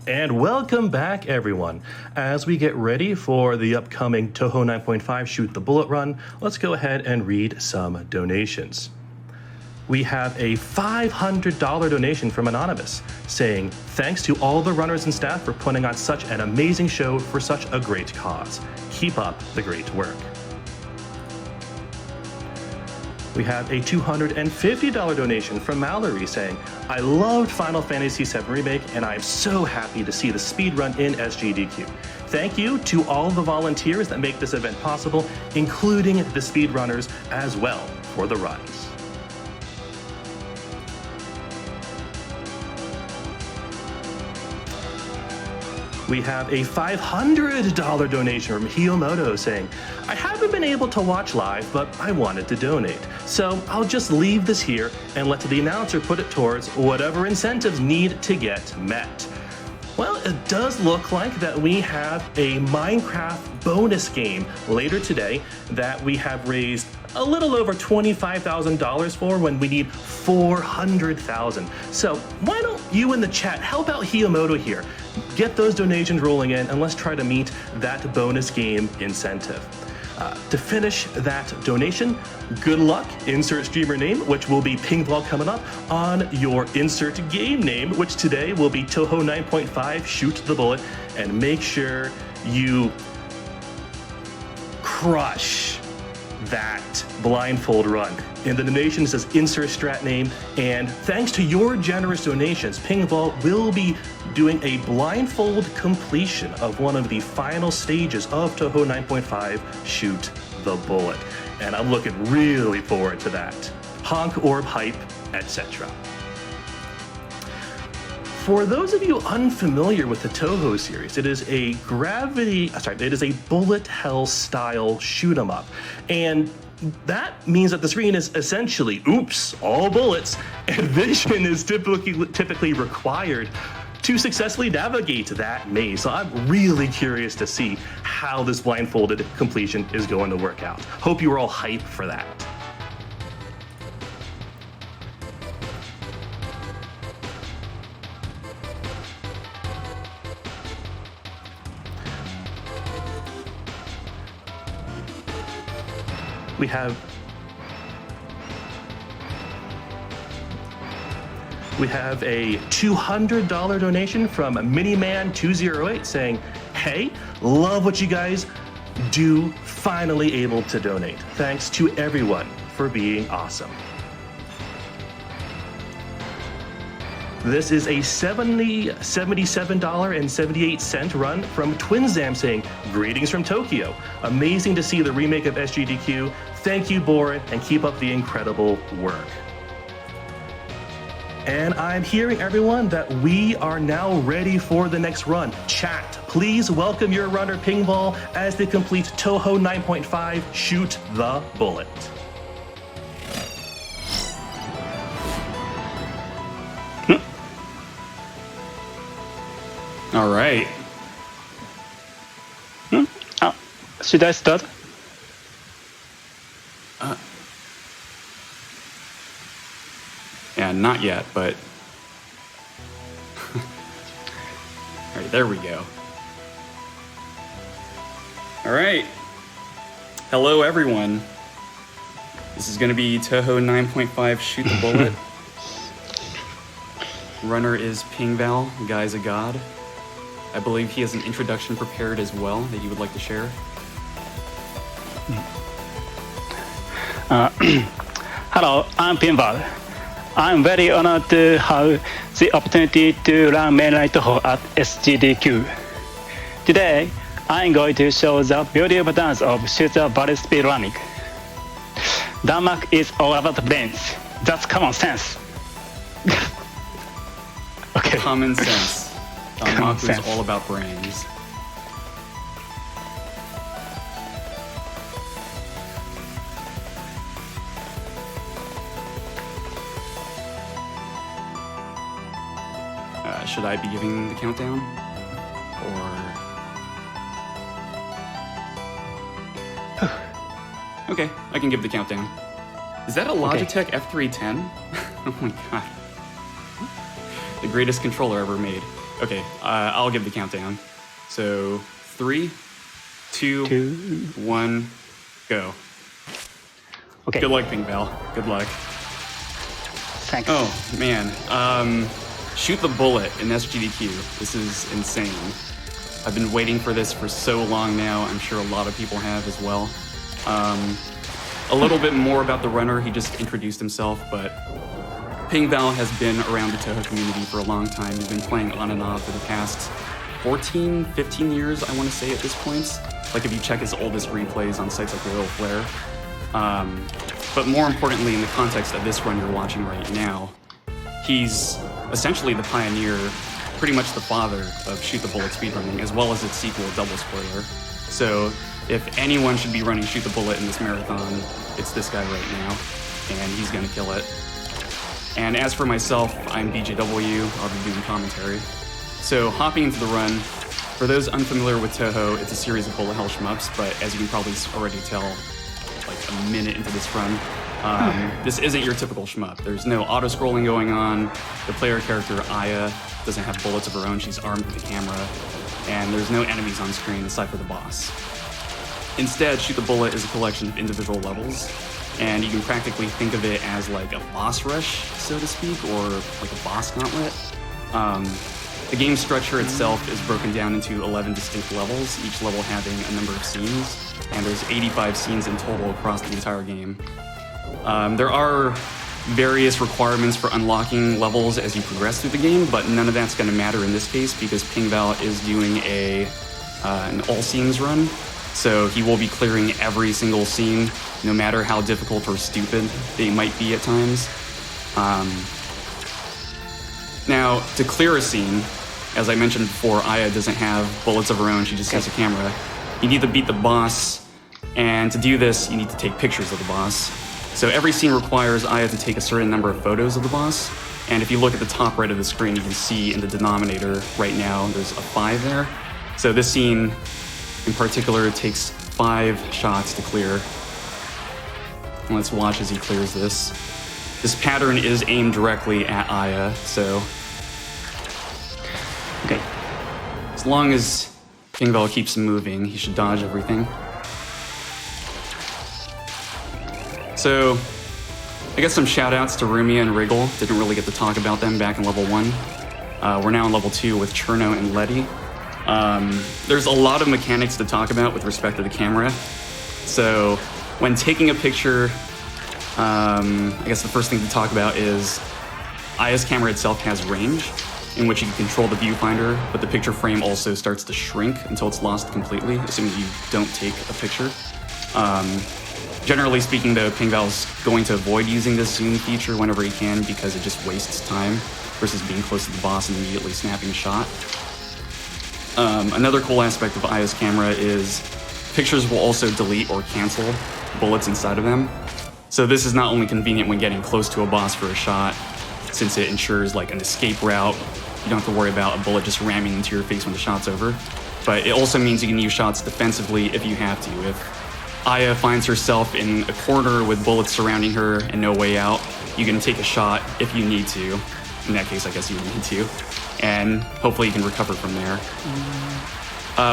And welcome back, everyone. As we get ready for the upcoming Touhou 9.5 Shoot the Bullet run, let's go ahead and read some donations. We have a $500 donation from Anonymous saying, "Thanks to all the runners and staff for putting on such an amazing show for such a great cause. Keep up the great work." We have a $250 donation from Mallory saying, "I loved Final Fantasy VII Remake and I am so happy to see the speedrun in SGDQ. Thank you to all the volunteers that make this event possible, including the speedrunners as well for the runs." We have a $500 donation from Hiyomoto saying, "I haven't been able to watch live, but I wanted to donate. So I'll just leave this here and let the announcer put it towards whatever incentives need to get met." Well, it does look like that we have a Minecraft bonus game later today that we have raised a little over $25,000 for when we need 400,000. So why don't you in the chat help out Hiyomoto here? Get those donations rolling in and let's try to meet that bonus game incentive. To finish that donation, good luck, insert streamer name, which will be pingval coming up, on your insert game name, which today will be Touhou 9.5 Shoot the Bullet, and make sure you crush that blindfold run. In the donation it says insert strat name, and thanks to your generous donations, Pingval will be doing a blindfold completion of one of the final stages of Touhou 9.5 Shoot the Bullet. And I'm looking really forward to that. Honk, orb, hype, etc. For those of you unfamiliar with the Touhou series, it is a bullet hell style shoot 'em up. And that means that the screen is essentially, oops, all bullets, and vision is typically required to successfully navigate that maze. So I'm really curious to see how this blindfolded completion is going to work out. Hope you are all hyped for that. We have a $200 donation from Miniman208 saying, "Hey, love what you guys do, finally able to donate. Thanks to everyone for being awesome." This is a $77.78 run from Twinzam saying, "Greetings from Tokyo. Amazing to see the remake of SGDQ. Thank you, Borin, and keep up the incredible work." And I'm hearing, everyone, that we are now ready for the next run. Chat, please welcome your runner Pingval as they complete Touhou 9.5 Shoot the Bullet. All right. Should I start? Yeah, not yet, but... All right, there we go. All right. Hello, everyone. This is going to be Touhou 9.5 Shoot the Bullet. Runner is Pingval, guy's a god. I believe he has an introduction prepared as well that you would like to share. Hello, I'm Pingval. I'm very honored to have the opportunity to run mainline Touhou at SGDQ. Today, I'm going to show the beautiful dance of Shoot the Bullet speed running. Denmark is all about brains. That's common sense. Okay. Common sense. Denmark is all about brains. Should I be giving the countdown? Or... Okay, I can give the countdown. Is that a Logitech F310? Oh my god. the greatest controller ever made. Okay, I'll give the countdown. So 3, 2, 1, go. Okay. Good luck, pingval. Good luck. Thanks. Oh man, shoot the bullet in SGDQ. This is insane. I've been waiting for this for so long now. I'm sure a lot of people have as well. A little bit more about the runner. He just introduced himself, but pingval has been around the Touhou community for a long time. He's been playing on and off for the past 14, 15 years, I want to say at this point. Like if you check his oldest replays on sites like Royal Flare. But more importantly, in the context of this run you're watching right now, he's essentially the pioneer, pretty much the father of Shoot the Bullet speedrunning, as well as its sequel, Double Spoiler. So if anyone should be running Shoot the Bullet in this marathon, it's this guy right now, and he's gonna kill it. And as for myself, I'm BJW, I'll be doing commentary. So hopping into the run, for those unfamiliar with Touhou, it's a series of bullet hell shmups, but as you can probably already tell, like a minute into this run, this isn't your typical shmup. There's no auto-scrolling going on, the player character, Aya, doesn't have bullets of her own, she's armed with a camera, and there's no enemies on screen aside for the boss. Instead, Shoot the Bullet is a collection of individual levels, and you can practically think of it as like a boss rush, so to speak, or like a boss gauntlet. The game structure itself is broken down into 11 distinct levels, each level having a number of scenes, and there's 85 scenes in total across the entire game. There are various requirements for unlocking levels as you progress through the game, but none of that's going to matter in this case because pingval is doing an all scenes run, so he will be clearing every single scene, no matter how difficult or stupid they might be at times. Now, to clear a scene, as I mentioned before, Aya doesn't have bullets of her own, she just has a camera. You need to beat the boss, and to do this, you need to take pictures of the boss. So every scene requires Aya to take a certain number of photos of the boss, and if you look at the top right of the screen, you can see in the denominator right now, there's a 5 there. So this scene in particular takes 5 shots to clear. Let's watch as he clears this. This pattern is aimed directly at Aya, so Okay. as long as pingval keeps moving, he should dodge everything. So, I guess some shout-outs to Rumia and Wriggle. Didn't really get to talk about them back in level 1. We're now in level 2 with Cherno and Letty. There's a lot of mechanics to talk about with respect to the camera. So, when taking a picture, I guess the first thing to talk about is Aya's camera itself has range, in which you can control the viewfinder, but the picture frame also starts to shrink until it's lost completely, assuming you don't take a picture. Generally speaking, though, pingval's going to avoid using this zoom feature whenever he can because it just wastes time versus being close to the boss and immediately snapping a shot. Another cool aspect of Aya's camera is pictures will also delete or cancel bullets inside of them. So this is not only convenient when getting close to a boss for a shot, since it ensures like an escape route, you don't have to worry about a bullet just ramming into your face when the shot's over, but it also means you can use shots defensively if you have to. If Aya finds herself in a corner with bullets surrounding her and no way out, you can take a shot if you need to. In that case, I guess you need to. And hopefully you can recover from there.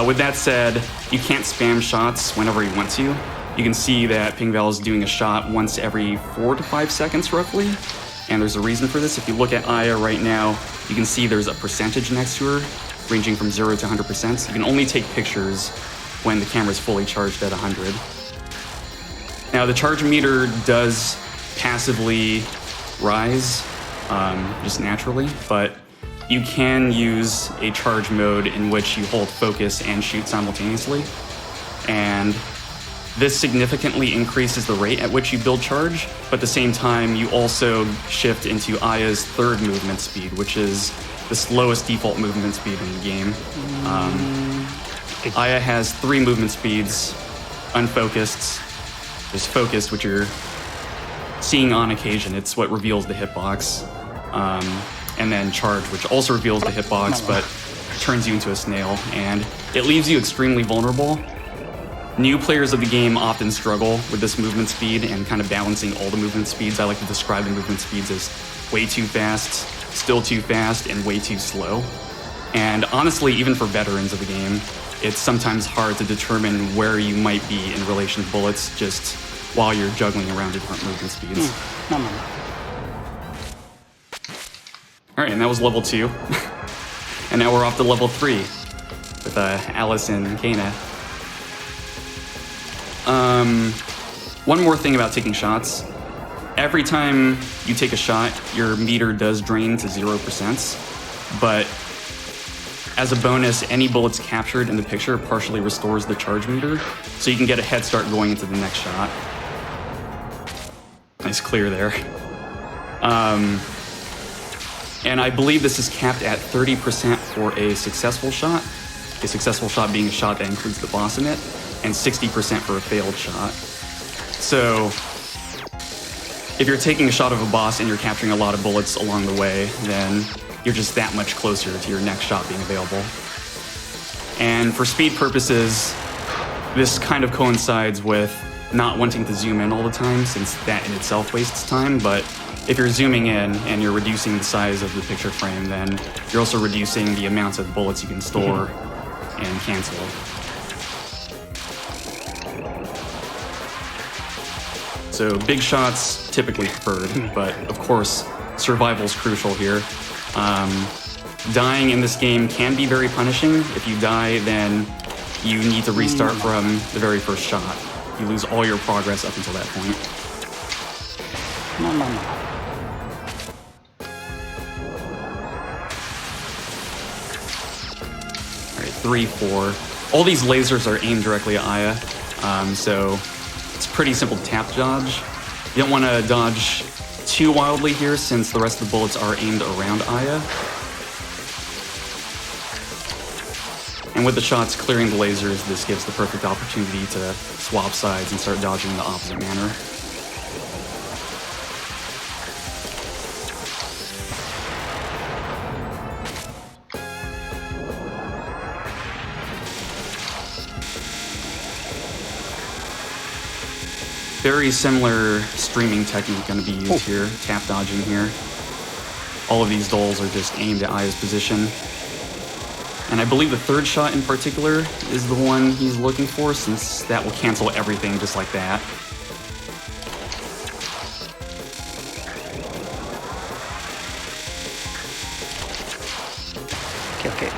With that said, you can't spam shots whenever you want to. You can see that pingval is doing a shot once every 4 to 5 seconds roughly. And there's a reason for this. If you look at Aya right now, you can see there's a percentage next to her, ranging from 0 to 100%. You can only take pictures when the camera is fully charged at 100. Now, the charge meter does passively rise, just naturally, but you can use a charge mode in which you hold focus and shoot simultaneously. And this significantly increases the rate at which you build charge, but at the same time, you also shift into Aya's third movement speed, which is the slowest default movement speed in the game. Aya has 3 movement speeds: unfocused, there's focused, which you're seeing on occasion. It's what reveals the hitbox. And then charge, which also reveals the hitbox, but turns you into a snail, and it leaves you extremely vulnerable. New players of the game often struggle with this movement speed and kind of balancing all the movement speeds. I like to describe the movement speeds as way too fast, still too fast and way too slow. And honestly, even for veterans of the game, it's sometimes hard to determine where you might be in relation to bullets just while you're juggling around different movement speeds. All right, and that was level 2. And now we're off to level 3 with Alice and Kana. One more thing about taking shots. Every time you take a shot, your meter does drain to 0%, but as a bonus, any bullets captured in the picture partially restores the charge meter, so you can get a head start going into the next shot. Nice clear there. And I believe this is capped at 30% for a successful shot. A successful shot being a shot that includes the boss in it, and 60% for a failed shot. So if you're taking a shot of a boss and you're capturing a lot of bullets along the way, then you're just that much closer to your next shot being available. And for speed purposes, this kind of coincides with not wanting to zoom in all the time, since that in itself wastes time, but if you're zooming in and you're reducing the size of the picture frame, then you're also reducing the amount of bullets you can store and cancel. So big shots typically preferred, but of course survival's crucial here. Dying in this game can be very punishing. If you die, then you need to restart from the very first shot. You lose all your progress up until that point. Alright, 3, 4. All these lasers are aimed directly at Aya, so it's pretty simple to tap dodge. You don't want to dodge too wildly here, since the rest of the bullets are aimed around Aya. And with the shots clearing the lasers, this gives the perfect opportunity to swap sides and start dodging in the opposite manner. Very similar streaming technique going to be used here, tap dodging here. All of these dolls are just aimed at Aya's position. And I believe the third shot in particular is the one he's looking for, since that will cancel everything just like that. Okay.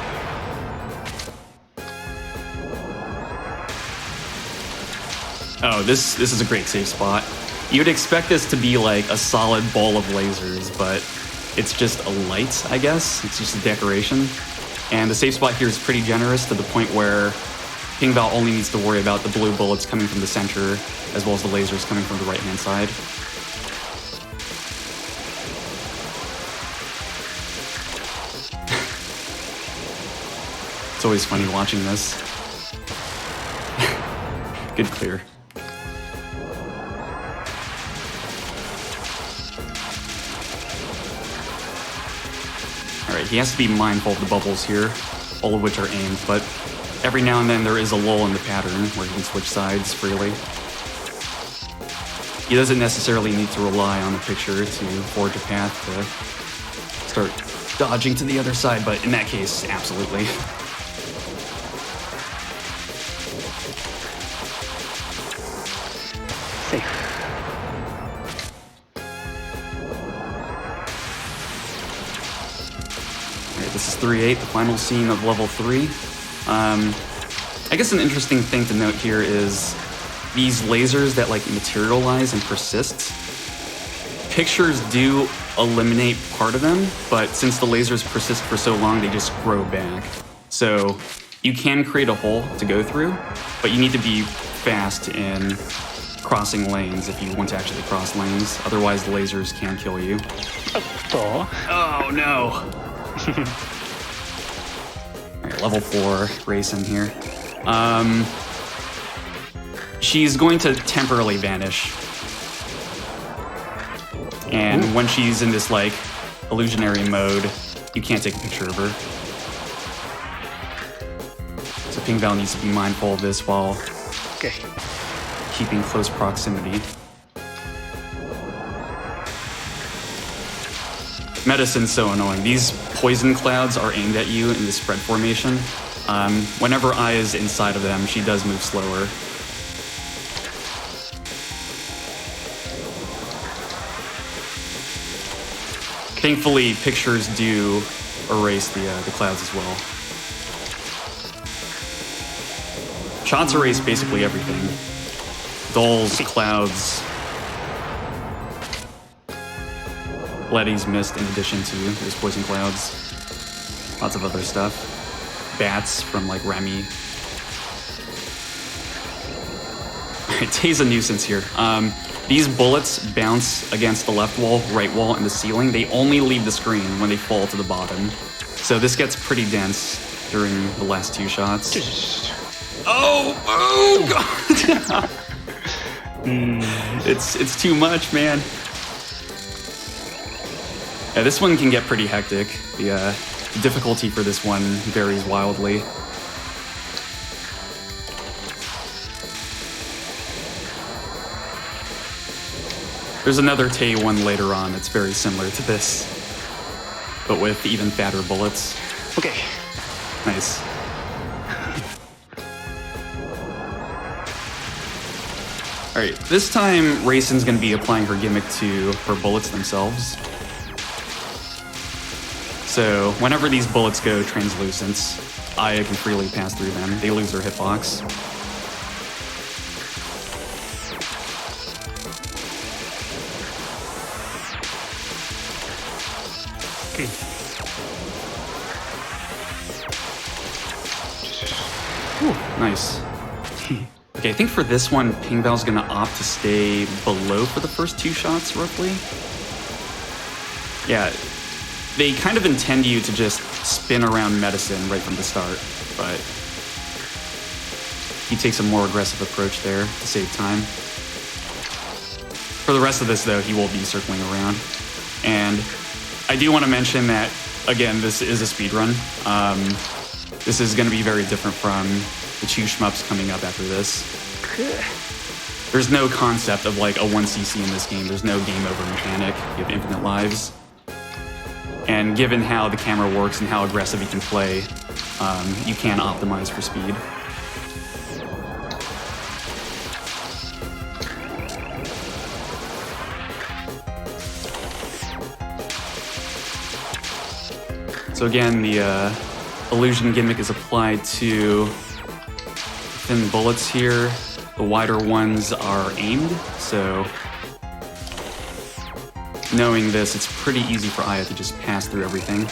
Oh, this is a great safe spot. You'd expect this to be like a solid ball of lasers, but it's just a light, I guess. It's just a decoration. And the safe spot here is pretty generous, to the point where pingval only needs to worry about the blue bullets coming from the center, as well as the lasers coming from the right-hand side. It's always funny watching this. Good clear. Alright, he has to be mindful of the bubbles here, all of which are aimed, but every now and then there is a lull in the pattern where he can switch sides freely. He doesn't necessarily need to rely on the picture to forge a path to start dodging to the other side, but in that case, absolutely. Safe. This is 3-8, the final scene of level 3. I guess an interesting thing to note here is these lasers that like materialize and persist. Pictures do eliminate part of them, but since the lasers persist for so long, they just grow back. So you can create a hole to go through, but you need to be fast in crossing lanes if you want to actually cross lanes. Otherwise, the lasers can kill you. Oh no! Alright, level 4, racing here. She's going to temporarily vanish. And when she's in this, like, illusionary mode, you can't take a picture of her. So pingval needs to be mindful of this while keeping close proximity. Medicine's so annoying. These poison clouds are aimed at you in the spread formation. Whenever Ai is inside of them, she does move slower. Thankfully, pictures do erase the clouds as well. Shots erase basically everything. Dulls, clouds, Letty's mist in addition to those poison clouds. Lots of other stuff. Bats from like Remy. Tay's a nuisance here. These bullets bounce against the left wall, right wall, and the ceiling. They only leave the screen when they fall to the bottom. So this gets pretty dense during the last 2 shots. Oh God! It's too much, man. Yeah, this one can get pretty hectic. The difficulty for this one varies wildly. There's another Tay one later on that's very similar to this, but with even fatter bullets. Okay. Nice. Alright, this time Raisin's gonna be applying her gimmick to her bullets themselves. So whenever these bullets go translucent, Aya can freely pass through them. They lose their hitbox. Okay. Ooh, nice. Okay, I think for this one, Pingval's gonna opt to stay below for the first 2 shots, roughly. Yeah, they kind of intend you to just spin around Medicine right from the start, but he takes a more aggressive approach there to save time. For the rest of this, though, he will be circling around. And I do want to mention that, again, this is a speedrun. This is going to be very different from the 2 shmups coming up after this. There's no concept of like a 1cc in this game. There's no game over mechanic. You have infinite lives. And given how the camera works and how aggressive you can play, you can optimize for speed. So again, the illusion gimmick is applied to thin bullets here. The wider ones are aimed, so knowing this, it's pretty easy for Aya to just pass through everything.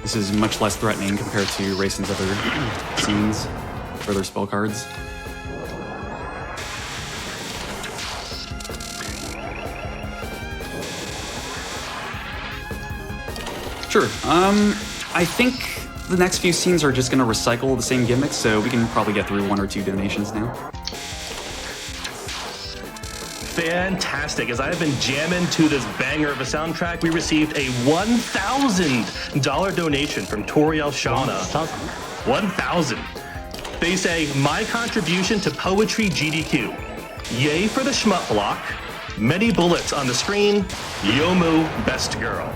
This is much less threatening compared to Raisin's other scenes for their spell cards. Sure. I think the next few scenes are just going to recycle the same gimmicks, so we can probably get through 1 or 2 donations now. Fantastic. As I have been jamming to this banger of a soundtrack, we received a $1,000 donation from Toriel Shauna. 1,000. They say, my contribution to Poetry GDQ. Yay for the shmup block. Many bullets on the screen. Yomu, best girl.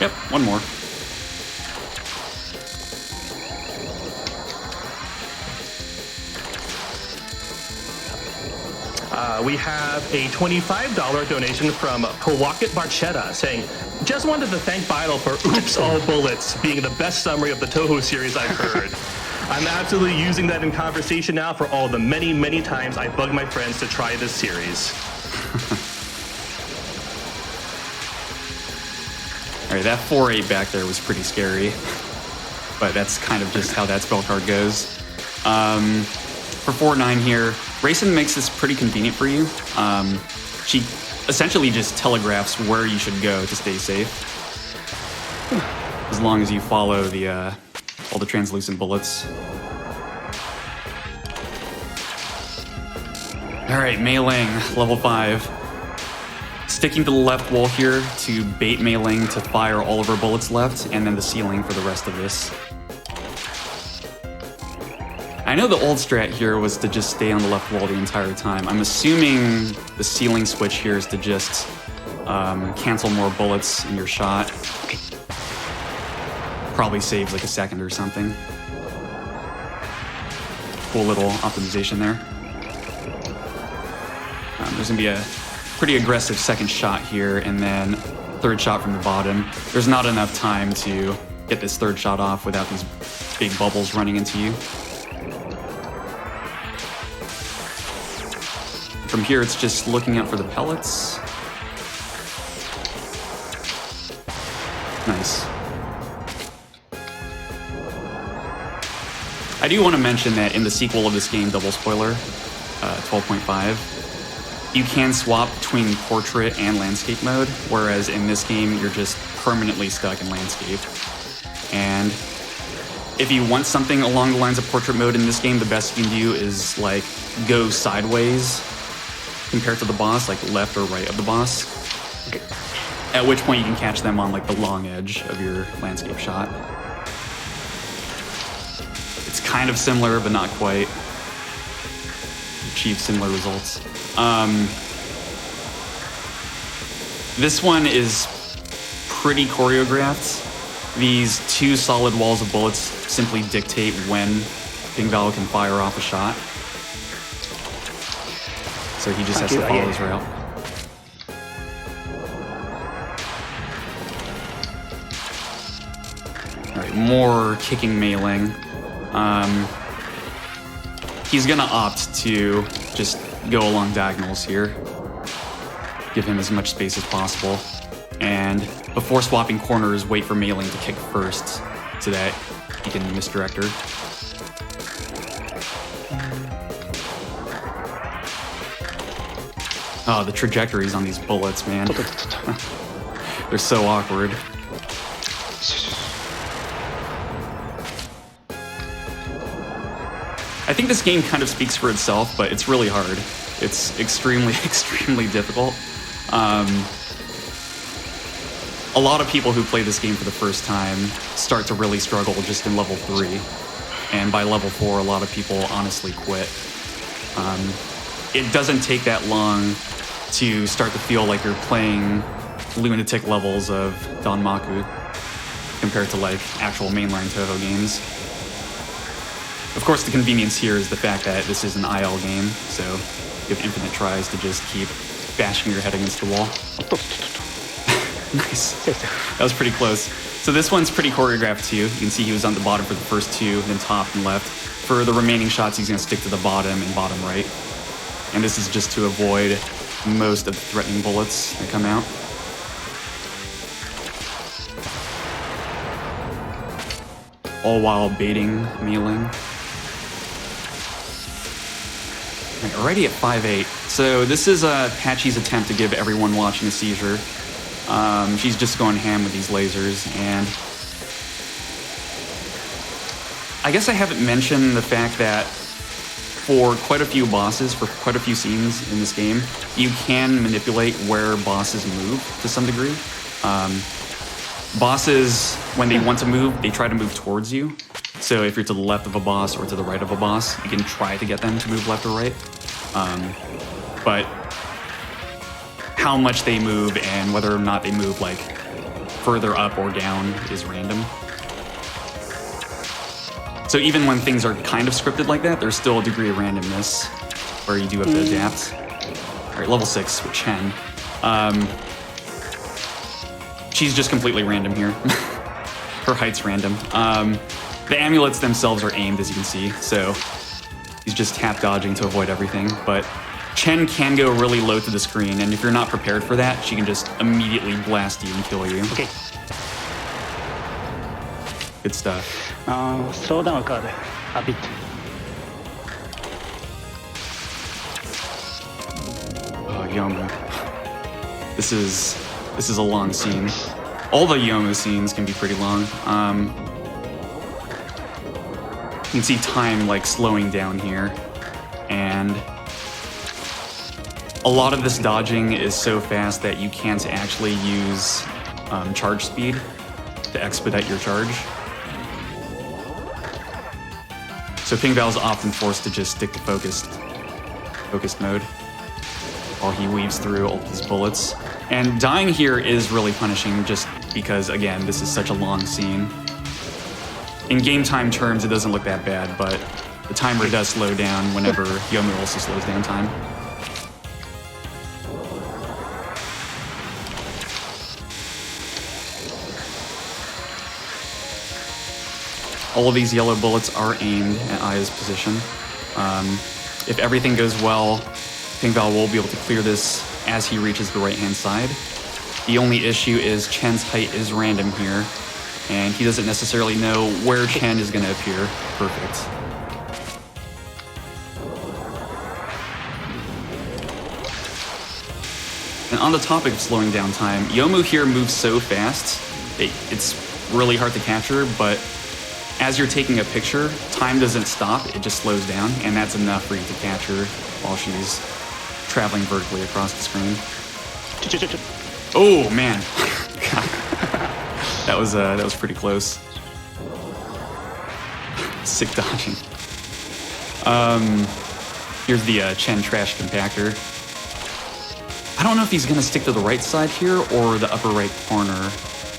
Yep, one more. We have a $25 donation from Kawakit Barchetta saying, just wanted to thank Bidle for Oops All Bullets being the best summary of the Touhou series I've heard. I'm absolutely using that in conversation now for all the many, many times I bug my friends to try this series. All right, that 4-8 back there was pretty scary, but that's kind of just how that spell card goes. For 4-9 here, Raisin makes this pretty convenient for you. She essentially just telegraphs where you should go to stay safe, as long as you follow the all the translucent bullets. All right, Mei Ling, level 5. Sticking to the left wall here to bait Mei Ling to fire all of her bullets left, and then the ceiling for the rest of this. I know the old strat here was to just stay on the left wall the entire time. I'm assuming the ceiling switch here is to just cancel more bullets in your shot. Probably saves like a second or something. Cool little optimization there. There's gonna be a pretty aggressive second shot here, and then third shot from the bottom. There's not enough time to get this third shot off without these big bubbles running into you. From here, it's just looking out for the pellets. Nice. I do want to mention that in the sequel of this game, double spoiler, 12.5, you can swap between portrait and landscape mode, whereas in this game, you're just permanently stuck in landscape. And if you want something along the lines of portrait mode in this game, the best you can do is like go sideways compared to the boss, like left or right of the boss. Okay. At which point you can catch them on like the long edge of your landscape shot. It's kind of similar, but not quite. Achieve similar results. This one is pretty choreographed. These two solid walls of bullets simply dictate when pingval can fire off a shot. So he just has to follow his route. Alright, more kicking Mei Ling. He's gonna opt to just go along diagonals here. Give him as much space as possible. And before swapping corners, wait for Mei Ling to kick first so that he can misdirect her. Oh, the trajectories on these bullets, man. They're so awkward. I think this game kind of speaks for itself, but it's really hard. It's extremely, extremely difficult. A lot of people who play this game for the first time start to really struggle just in level 3. And by level 4, a lot of people honestly quit. It doesn't take that long to start to feel like you're playing lunatic levels of Danmaku compared to like actual mainline Touhou games. Of course, the convenience here is the fact that this is an IL game, so you have infinite tries to just keep bashing your head against the wall. Nice. That was pretty close. So this one's pretty choreographed too. You can see he was on the bottom for the first two, then top and left. For the remaining shots, he's going to stick to the bottom and bottom right. And this is just to avoid most of the threatening bullets that come out. All while baiting Mei Ling. Already at 5-8. So this is Patchy's attempt to give everyone watching a seizure. She's just going ham with these lasers, and I guess I haven't mentioned the fact that for quite a few bosses, for quite a few scenes in this game, you can manipulate where bosses move to some degree. Bosses, when they want to move, they try to move towards you. So if you're to the left of a boss or to the right of a boss, you can try to get them to move left or right. But how much they move and whether or not they move like further up or down is random. So even when things are kind of scripted like that, there's still a degree of randomness where you do have to adapt. All right, level 6 with Chen. She's just completely random here. Her height's random. The amulets themselves are aimed, as you can see, so he's just half dodging to avoid everything. But Chen can go really low to the screen, and if you're not prepared for that, she can just immediately blast you and kill you. Okay. Good stuff. Slow down card a bit. Oh, Yomu. This is a long scene. All the Yomu scenes can be pretty long. You can see time like slowing down here, and A lot of this dodging is so fast that you can't actually use charge speed to expedite your charge. So pingval is often forced to just stick to focused mode while he weaves through all these bullets. And dying here is really punishing just because, again, this is such a long scene. In game time terms, it doesn't look that bad, but the timer does slow down whenever Yomu also slows down time. All of these yellow bullets are aimed at Aya's position. If everything goes well, pingval will be able to clear this as he reaches the right-hand side. The only issue is Chen's height is random here, and he doesn't necessarily know where Chen is going to appear. Perfect. And on the topic of slowing down time, Yomu here moves so fast, it's really hard to capture, but as you're taking a picture, time doesn't stop, it just slows down, and that's enough for you to capture while she's traveling vertically across the screen. Oh, man. That was pretty close. Sick dodging. Here's the Chen trash compactor. I don't know if he's gonna stick to the right side here or the upper right corner.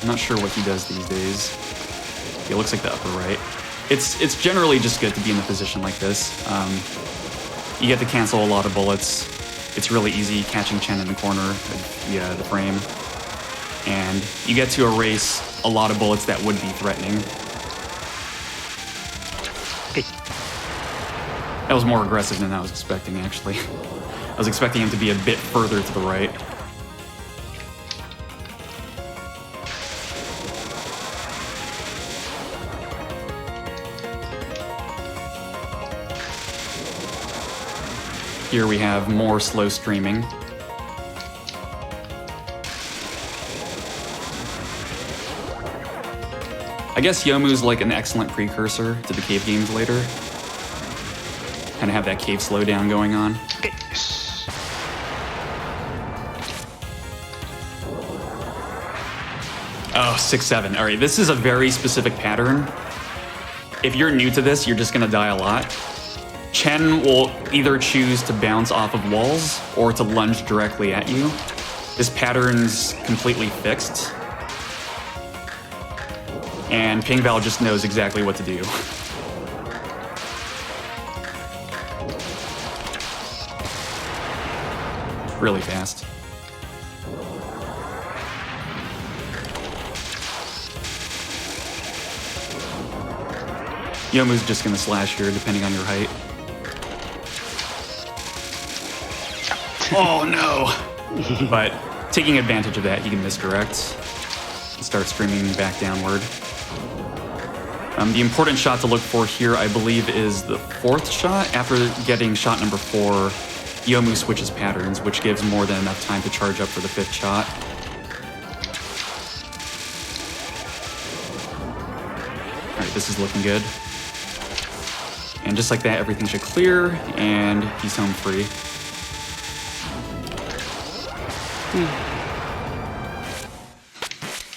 I'm not sure what he does these days. It looks like the upper right. It's generally just good to be in a position like this. You get to cancel a lot of bullets. It's really easy catching Chen in the corner of the frame. And you get to erase a lot of bullets that would be threatening. That was more aggressive than I was expecting, actually. I was expecting him to be a bit further to the right. Here we have more slow streaming. I guess Yomu's like an excellent precursor to the cave games later. Kind of have that cave slowdown going on. Okay. Oh, 6-7. All right, this is a very specific pattern. If you're new to this, you're just gonna die a lot. Chen will either choose to bounce off of walls or to lunge directly at you. This pattern's completely fixed. And pingval just knows exactly what to do. Really fast. Yomu's just gonna slash here depending on your height. Oh no! But taking advantage of that, you can misdirect and start streaming back downward. The important shot to look for here, I believe, is the fourth shot. After getting shot number 4, Yomu switches patterns, which gives more than enough time to charge up for the 5th shot. Alright, this is looking good. And just like that, everything should clear, and he's home free.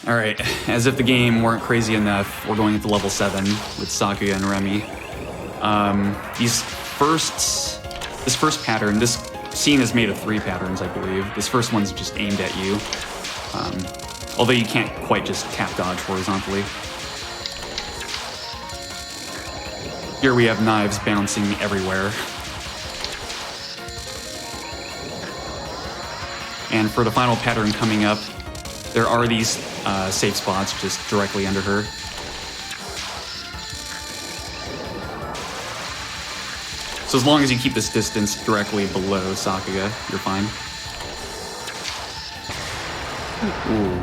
Alright, as if the game weren't crazy enough, we're going into level 7 with Sakuya and Remy. This first pattern, this scene is made of 3 patterns, I believe. This first one's just aimed at you. Although you can't quite just tap dodge horizontally. Here we have knives bouncing everywhere. And for the final pattern coming up, there are these safe spots just directly under her. So as long as you keep this distance directly below Sakuya, you're fine. Ooh.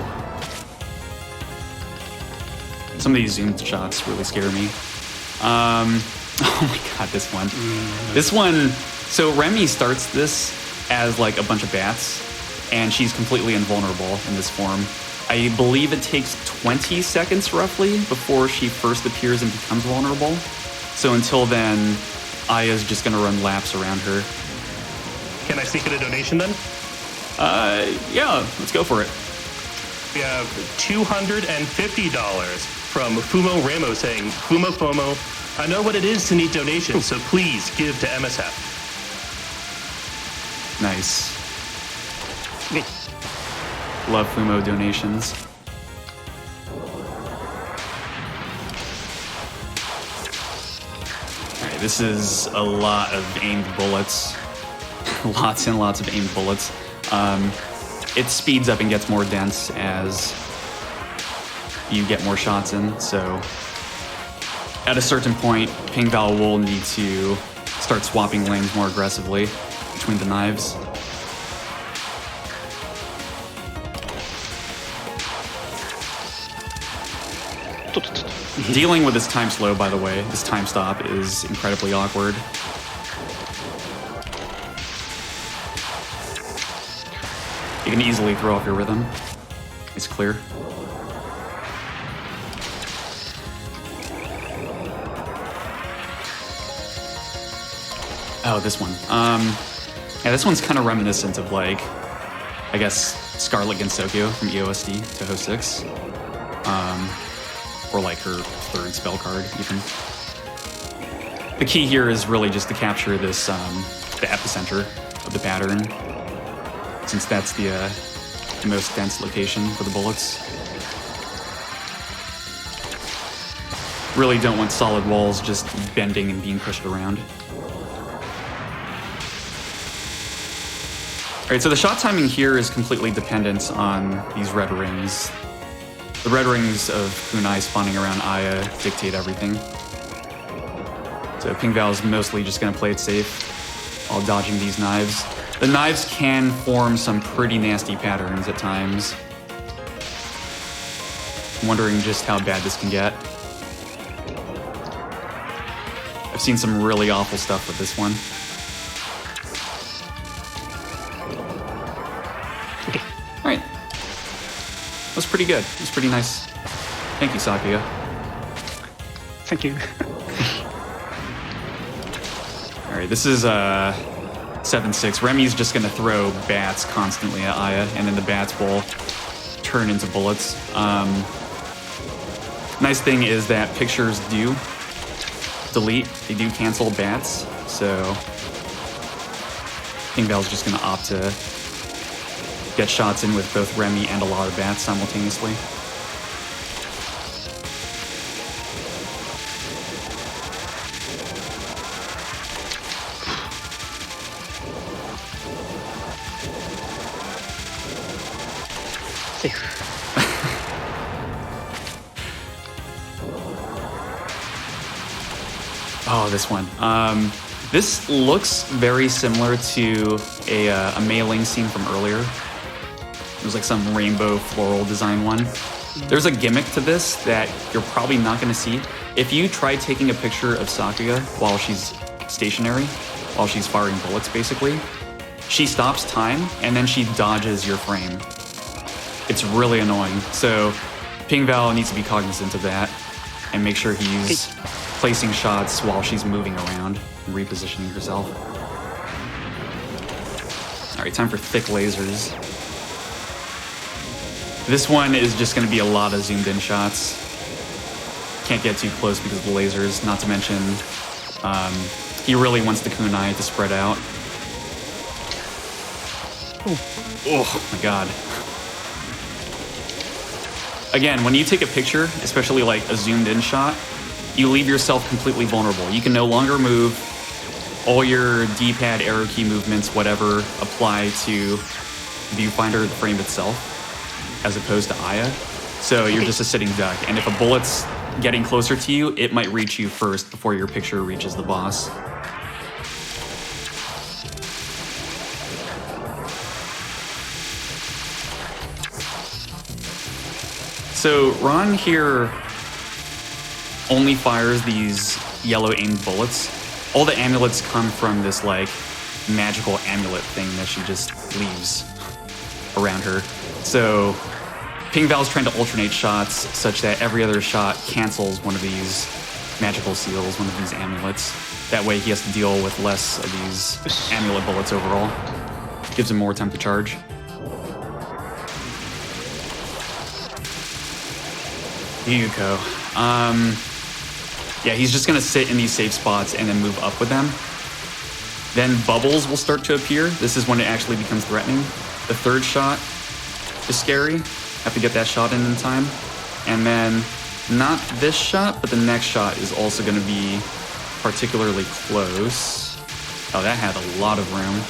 Some of these zoomed shots really scare me. Oh my god, this one. This one, so Remy starts this as like a bunch of bats, and she's completely invulnerable in this form. I believe it takes 20 seconds roughly before she first appears and becomes vulnerable. So until then, Aya's just gonna run laps around her. Can I sneak in a donation then? Yeah, let's go for it. We have $250 from Fumo Ramo saying, Fumo FOMO, I know what it is to need donations, so please give to MSF. Nice. Love Fumo donations. Alright, this is a lot of aimed bullets. Lots and lots of aimed bullets. It speeds up and gets more dense as you get more shots in, so at a certain point, pingval will need to start swapping lanes more aggressively between the knives. Dealing with this time slow, by the way, this time stop is incredibly awkward. You can easily throw off your rhythm. It's clear. Oh, this one. Yeah, this one's kind of reminiscent of, like, I guess, Scarlet Gensokyo from EOSD, Touhou 6. Or like her third spell card, even. The key here is really just to capture this, the epicenter of the pattern, since that's the most dense location for the bullets. Really don't want solid walls just bending and being pushed around. Alright, so the shot timing here is completely dependent on these red rings. The red rings of kunai spawning around Aya dictate everything. So pingval is mostly just going to play it safe while dodging these knives. The knives can form some pretty nasty patterns at times. I'm wondering just how bad this can get. I've seen some really awful stuff with this one. Alright. That was pretty good. It was pretty nice. Thank you, Sakuya. Thank you. Alright, this is 7-6. Remy's just gonna throw bats constantly at Aya, and then the bats will turn into bullets. Nice thing is that pictures do delete, they do cancel bats, so pingval's just gonna opt to get shots in with both Remy and a lot of bats simultaneously. Oh, this one. This looks very similar to a mailing scene from earlier. It was like some rainbow floral design one. There's a gimmick to this that you're probably not going to see. If you try taking a picture of Sakuya while she's stationary, while she's firing bullets basically, she stops time and then she dodges your frame. It's really annoying. So pingval needs to be cognizant of that and make sure he's placing shots while she's moving around and repositioning herself. Alright, time for thick lasers. This one is just going to be a lot of zoomed in shots. Can't get too close because of the lasers, not to mention he really wants the kunai to spread out. Oh my god. Again, when you take a picture, especially like a zoomed in shot, you leave yourself completely vulnerable. You can no longer move. All your D-pad, arrow key movements, whatever, apply to viewfinder, the frame itself, as opposed to Aya. So you're just a sitting duck. And if a bullet's getting closer to you, it might reach you first before your picture reaches the boss. So Ron here only fires these yellow aimed bullets. All the amulets come from this like magical amulet thing that she just leaves around her. So pingval's trying to alternate shots such that every other shot cancels one of these magical seals, one of these amulets. That way he has to deal with less of these amulet bullets overall. Gives him more time to charge. Yuko. Yeah, he's just gonna sit in these safe spots and then move up with them. Then bubbles will start to appear. This is when it actually becomes threatening. The third shot is scary. Have to get that shot in time. And then not this shot, but the next shot is also gonna be particularly close. Oh, that had a lot of room.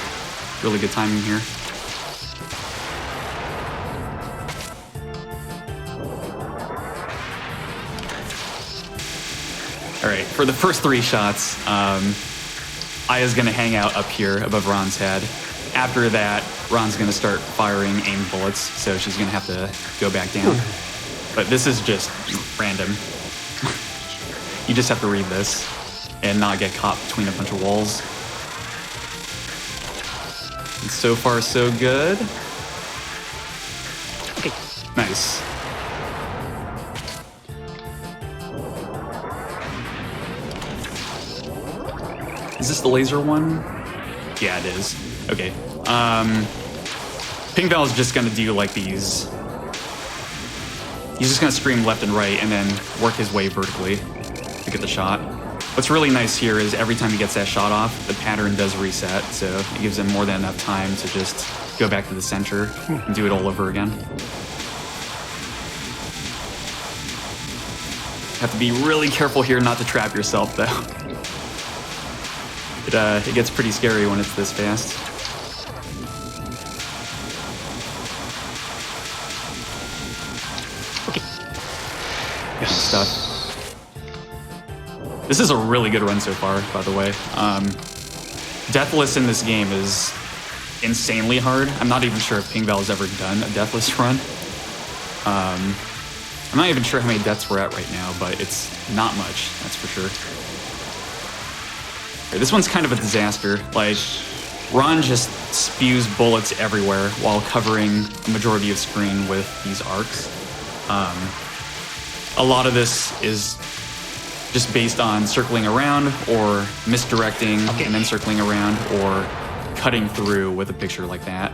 Really good timing here. All right, for the first 3 shots, Aya's gonna hang out up here above Ron's head. After that, Ron's gonna start firing aimed bullets, so she's gonna have to go back down. But this is just random. You just have to read this and not get caught between a bunch of walls. And so far, so good. Okay. Nice. Is this the laser one? Yeah, it is. Okay. Pingval is just gonna do like these. He's just gonna scream left and right and then work his way vertically to get the shot. What's really nice here is every time he gets that shot off, the pattern does reset, so it gives him more than enough time to just go back to the center and do it all over again. Have to be really careful here not to trap yourself, though. It gets pretty scary when it's this fast. Okay. Yes. Stuff. This is a really good run so far, by the way. Deathless in this game is insanely hard. I'm not even sure if Pingval has ever done a Deathless run. I'm not even sure how many deaths we're at right now, but it's not much, that's for sure. This one's kind of a disaster. Like, Ron just spews bullets everywhere while covering a majority of screen with these arcs. A lot of this is just based on circling around or misdirecting and then circling around or cutting through with a picture like that.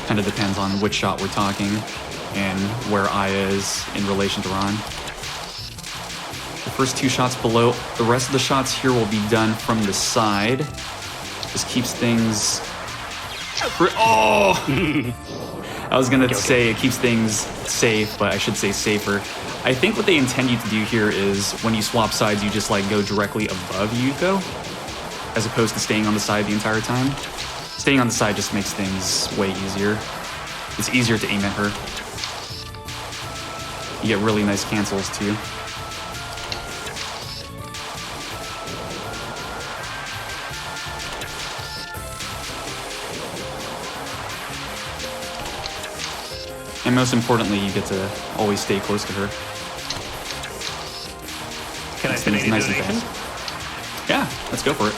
Kind of depends on which shot we're talking and where Aya is in relation to Ron. The first 2 shots below. The rest of the shots here will be done from the side. This keeps things... Oh! I was gonna say it keeps things safe, but I should say safer. I think what they intend you to do here is when you swap sides, you just like go directly above Yuko, as opposed to staying on the side the entire time. Staying on the side just makes things way easier. It's easier to aim at her. You get really nice cancels too. And most importantly, you get to always stay close to her. Can I spin any nice and donation? fast. Yeah, let's go for it.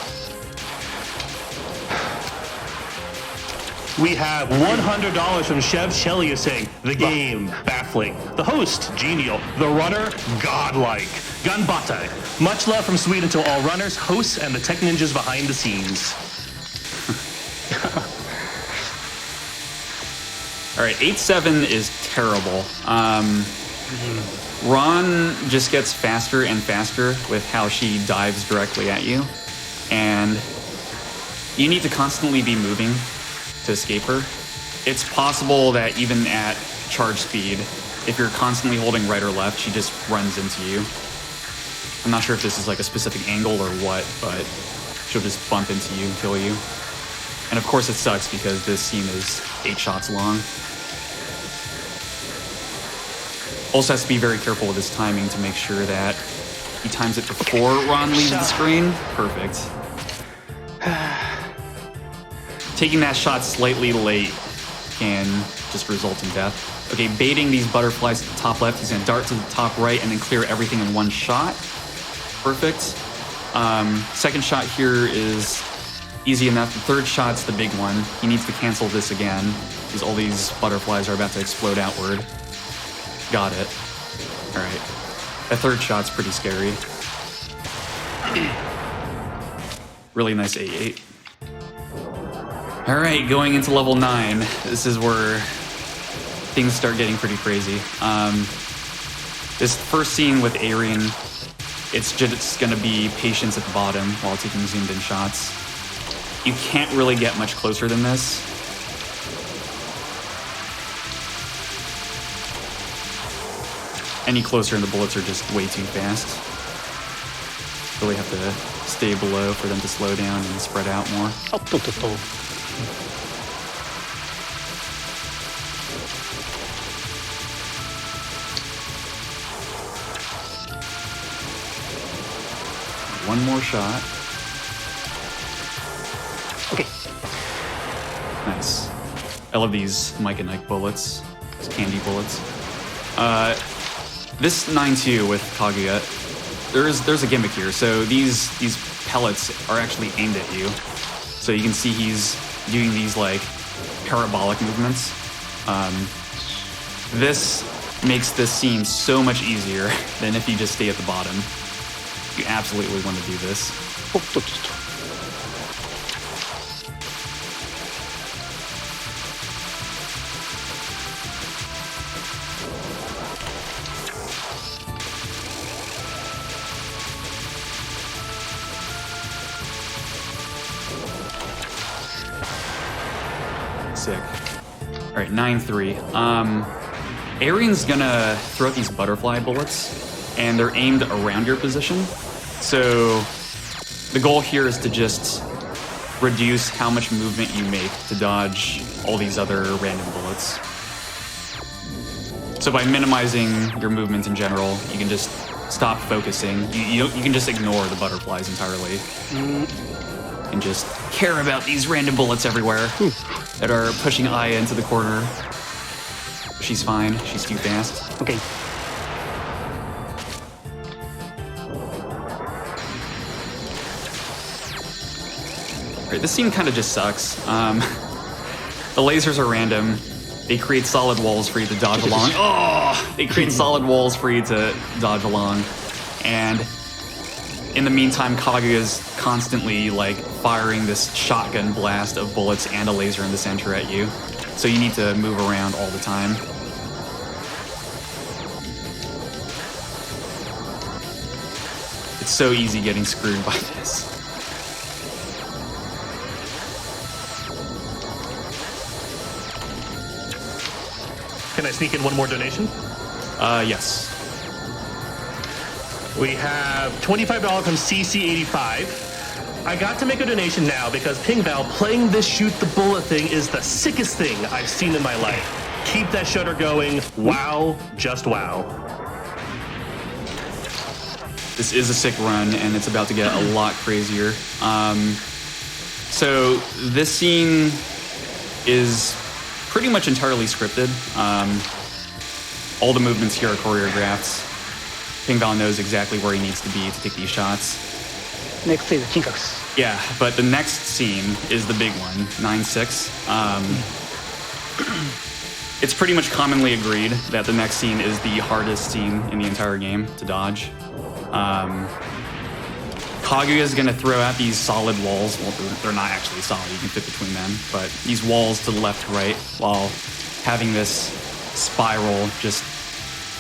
We have $100 from Chev Shelley saying, the game, baffling. The host, genial. The runner, godlike. Ganbate. Much love from Sweden to all runners, hosts, and the tech ninjas behind the scenes. All right, 8-7 is terrible. Ron just gets faster and faster with how she dives directly at you. And you need to constantly be moving to escape her. It's possible that even at charge speed, if you're constantly holding right or left, she just runs into you. I'm not sure if this is like a specific angle or what, but she'll just bump into you and kill you. And of course it sucks because this scene is 8 shots long. Also has to be very careful with his timing to make sure that he times it before Ron leaves the screen. Perfect. Taking that shot slightly late can just result in death. Okay, baiting these butterflies to the top left. He's gonna dart to the top right and then clear everything in one shot. Perfect. Second shot here is easy enough. The third shot's the big one. He needs to cancel this again because all these butterflies are about to explode outward. Got it. All right. That third shot's pretty scary. Really nice 8-8. All right, going into level 9. This is where things start getting pretty crazy. This first scene with Arian, it's just going to be patience at the bottom while taking zoomed in shots. You can't really get much closer than this. Any closer and the bullets are just way too fast. Really have to stay below for them to slow down and spread out more. おっとっとっと。One more shot. OK。 Nice. I love these Mike and Ike bullets. These candy bullets. This 9-2 with Kaguya, there's a gimmick here. So these pellets are actually aimed at you. So you can see he's doing these like parabolic movements. This makes this scene so much easier than if you just stay at the bottom. You absolutely want to do this. おっとっとっと。Sick. All right, 9-3. Arian's gonna throw out these butterfly bullets, and they're aimed around your position. So the goal here is to just reduce how much movement you make to dodge all these other random bullets. So by minimizing your movement in general, you can just stop focusing. You can just ignore the butterflies entirely. And just care about these random bullets everywhere that are pushing Aya into the corner. She's fine. She's too fast. OK。 Alright, this scene kind of just sucks. The lasers are random. They create solid walls for you to dodge along. Oh! They create solid walls for you to dodge along. And in the meantime, Kaguya's constantly like firing this shotgun blast of bullets and a laser in the center at you. So you need to move around all the time. It's so easy getting screwed by this. Can I sneak in one more donation? Yes. We have $25 from CC85. I got to make a donation now because pingval playing this shoot the bullet thing is the sickest thing I've seen in my life. Keep that shutter going. Wow, just wow. This is a sick run, and it's about to get a lot crazier. So this scene is pretty much entirely scripted. All the movements here are choreographed. pingval knows exactly where he needs to be to take these shots. Next phase 金閣寺。 Yeah, but the next scene is the big one, 9-6. It's pretty much commonly agreed that the next scene is the hardest scene in the entire game to dodge. Kaguya is going to throw out these solid walls. Well, they're not actually solid, you can fit between them, but these walls to the left, right, while having this spiral just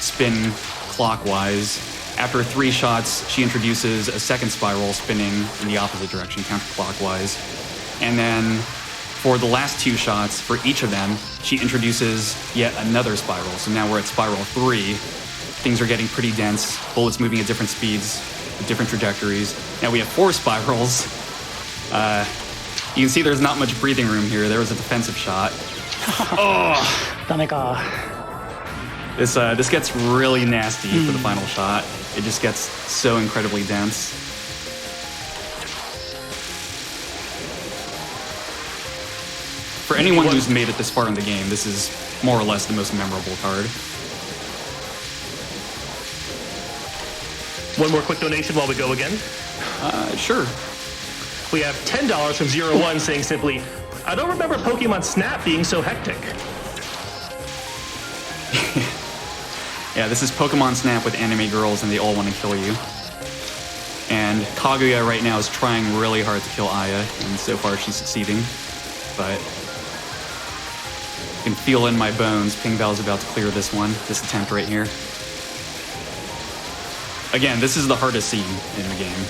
spin clockwise. After 3 shots, she introduces a second spiral spinning in the opposite direction, counterclockwise. And then for the last 2 shots, for each of them, she introduces yet another spiral. So now we're at spiral 3. Things are getting pretty dense, bullets moving at different speeds, with different trajectories. Now we have 4 spirals. You can see there's not much breathing room here. There was a defensive shot. Oh! ダメか。 This gets really nasty for the final shot. It just gets so incredibly dense. For anyone who's made it this far in the game, this is more or less the most memorable card. One more quick donation while we go again. Sure. We have $10 from 01 saying simply, I don't remember Pokemon Snap being so hectic. Yeah, this is Pokemon Snap with anime girls and they all want to kill you. And Kaguya right now is trying really hard to kill Aya, and so far she's succeeding. but I can feel in my bones Pingval's about to clear this attempt right here. Again, this is the hardest scene in the game.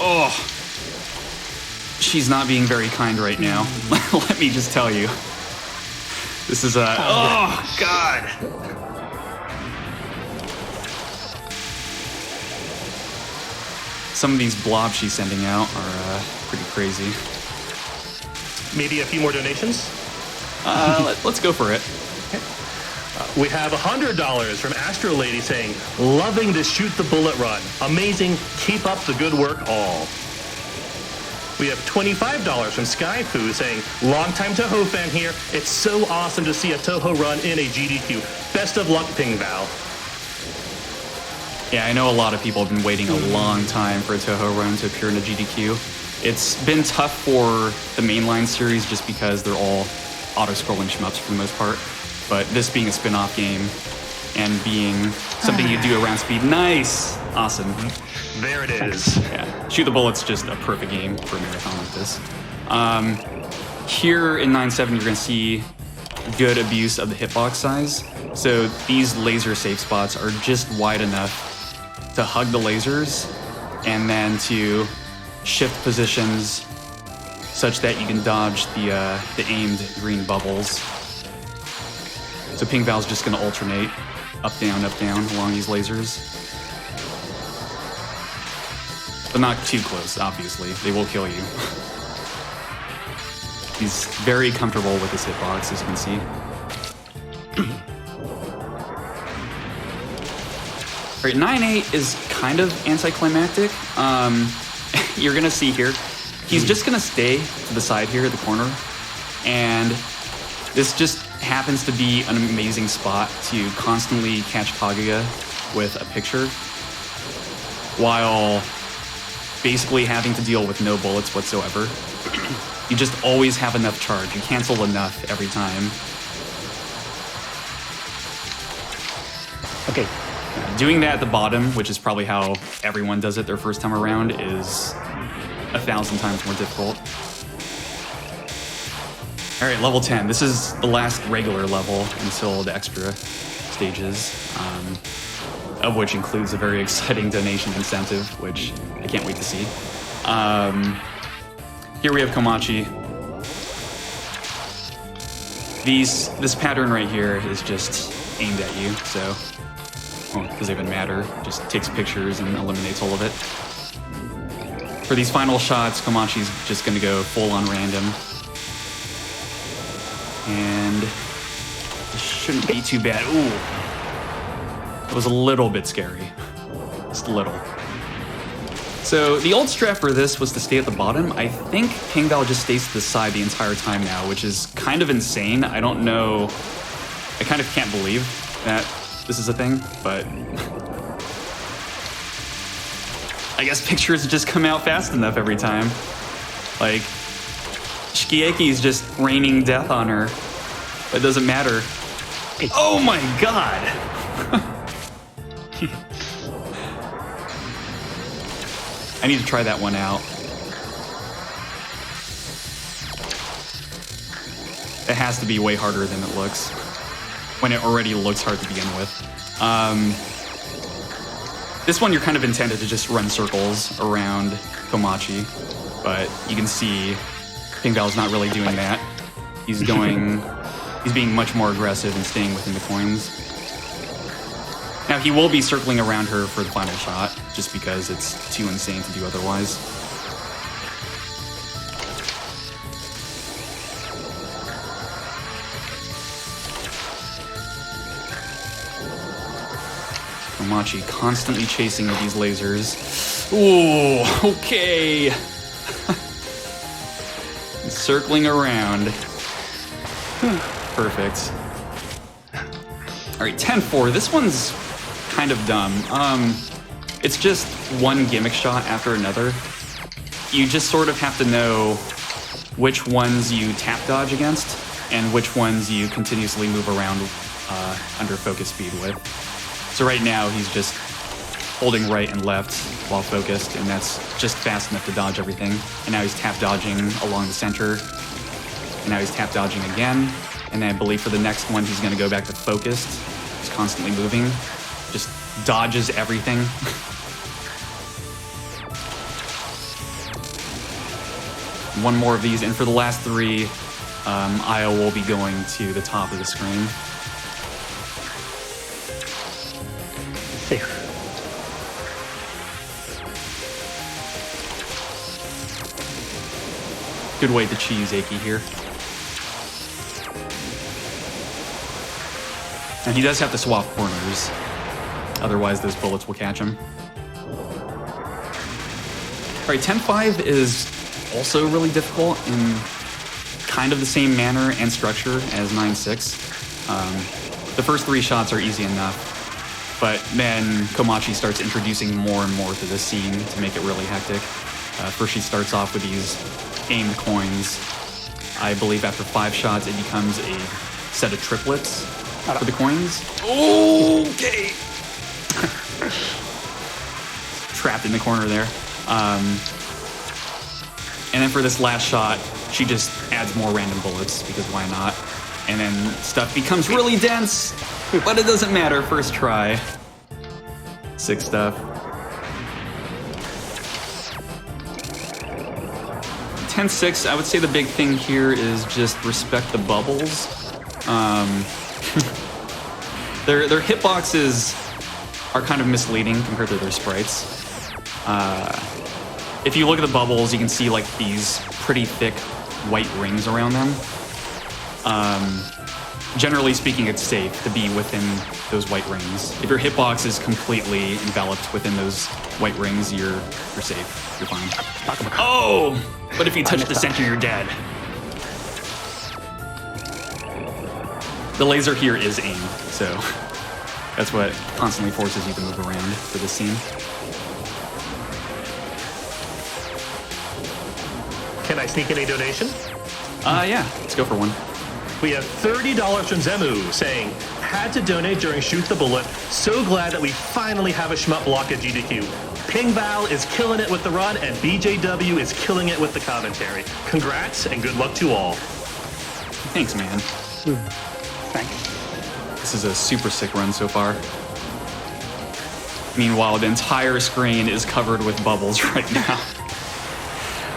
Oh, she's not being very kind right now. Let me just tell you. This is a, oh God. Some of these blobs she's sending out are pretty crazy. Maybe a few more donations? Let's go for it. We have $100 from Astro Lady saying, loving the shoot the bullet run. Amazing. Keep up the good work all. We have $25 from Skyfu saying, longtime Touhou fan here. It's so awesome to see a Touhou run in a GDQ. Best of luck, pingval. Yeah, I know a lot of people have been waiting a long time for a Touhou run to appear in a GDQ. It's been tough for the mainline series just because they're all auto-scrolling shmups for the most part. But this being a spin-off game and being something you do around speed, nice, awesome. There it is. Yeah, Shoot the Bullet's just a perfect game for a marathon like this. Here in 9.7, you're gonna see good abuse of the hitbox size. So these laser safe spots are just wide enough to hug the lasers and then to shift positions such that you can dodge the aimed green bubbles. So pingval's just going to alternate up, down, along these lasers. But not too close, obviously. They will kill you. He's very comfortable with this hitbox, as you can see. All right, 9.8 is kind of anticlimactic. You're going to see here, he's just going to stay to the side here at the corner. And this just happens to be an amazing spot to constantly catch Kaguya with a picture while basically having to deal with no bullets whatsoever. You just always have enough charge. You cancel enough every time. Okay. Doing that at the bottom, which is probably how everyone does it their first time around, is 1,000 times more difficult. All right, level 10. This is the last regular level until the extra stages, of which includes a very exciting donation incentive, which I can't wait to see. Here we have Komachi. This pattern right here is just aimed at you, so it doesn't even matter. Just takes pictures and eliminates all of it. For these final shots, Komachi's just gonna go full on random. And this shouldn't be too bad. Ooh. It was a little bit scary. Just a little. So the old strat for this was to stay at the bottom. I think pingval just stays to the side the entire time now, which is kind of insane. I don't know. I kind of can't believe that this is a thing, but I guess pictures just come out fast enough every time. Like, Shikieki's just raining death on her, but it doesn't matter. Oh my god! I need to try that one out. It has to be way harder than it looks, when it already looks hard to begin with. This one you're kind of intended to just run circles around Komachi, but you can see pingval's not really doing that. He's being much more aggressive and staying within the coins. Now he will be circling around her for the final shot, just because it's too insane to do otherwise. Komachi constantly chasing with these lasers. Ooh, okay. Circling around. Perfect. All right, 10-4. This one's kind of dumb. It's just one gimmick shot after another. You just sort of have to know which ones you tap dodge against and which ones you continuously move around under focus speed with. So right now he's just holding right and left while focused, and that's just fast enough to dodge everything. And now he's tap dodging along the center, and now he's tap dodging again. And I believe for the next one he's going to go back to focused. He's constantly moving, just dodges everything. One more of these, and for the last three, Aya will be going to the top of the screen. Safe. Good way to cheese Aki here. And he does have to swap corners, otherwise those bullets will catch him. All right, 10-5 is also really difficult in kind of the same manner and structure as 9-6. The first three shots are easy enough, but then Komachi starts introducing more and more to this scene to make it really hectic. First she starts off with these aimed coins. I believe after 5 shots it becomes a set of triplets for the coins. Okay! Trapped in the corner there. And then for this last shot, she just adds more random bullets, because why not? And then stuff becomes really dense, but it doesn't matter, first try. Sick stuff. 10-6, I would say the big thing here is just respect the bubbles. Their hitboxes are kind of misleading compared to their sprites. If you look at the bubbles, you can see like these pretty thick white rings around them. Generally speaking, it's safe to be within those white rings. If your hitbox is completely enveloped within those white rings, you're safe. You're fine. Oh! But if you touch the center, you're dead. The laser here is aimed, so that's what constantly forces you to move around for this scene. Can I sneak in a donation? Yeah, let's go for one. We have $30 from Zemu saying, had to donate during Shoot the Bullet. So glad that we finally have a shmup block at GDQ. Pingval is killing it with the run, and BJW is killing it with the commentary. Congrats, and good luck to all. Thanks, man. Thanks. This is a super sick run so far. Meanwhile, the entire screen is covered with bubbles right now.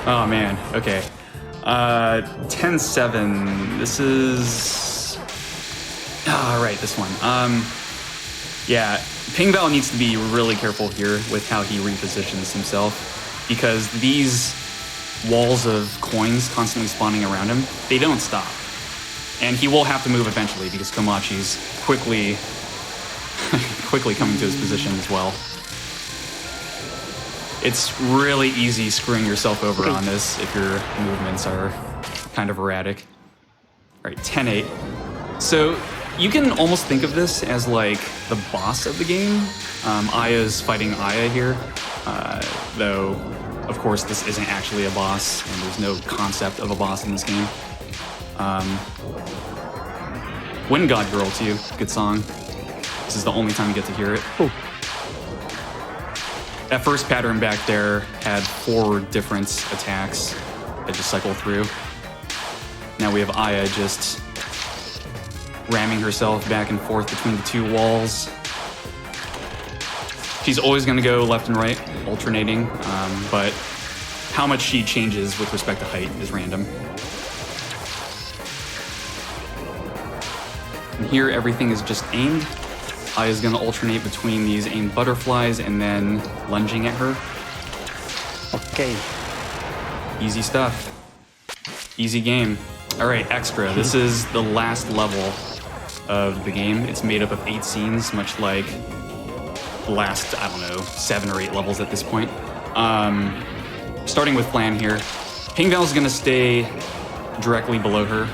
Oh, man. Okay. 10-7. This is... Oh, right, this one. Yeah, Pingval needs to be really careful here with how he repositions himself, because these walls of coins constantly spawning around him, they don't stop. And he will have to move eventually, because Komachi's quickly coming to his position as well. It's really easy screwing yourself over on this if your movements are kind of erratic. All right, 10-8. So you can almost think of this as like the boss of the game. Aya's fighting Aya here, though of course this isn't actually a boss, and there's no concept of a boss in this game. Wind God Girl too, good song. This is the only time you get to hear it. Ooh. That first pattern back there had 4 different attacks that just cycle through. Now we have Aya just ramming herself back and forth between the 2 walls. She's always going to go left and right, alternating, but how much she changes with respect to height is random. And here everything is just aimed. Aya's going to alternate between these aimed butterflies and then lunging at her. Okay. Easy stuff. Easy game. All right, extra. This is the last level of the game. It's made up of 8 scenes, much like the last, I don't know, 7 or 8 levels at this point. Starting with plan here. Pingval's going to stay directly below her,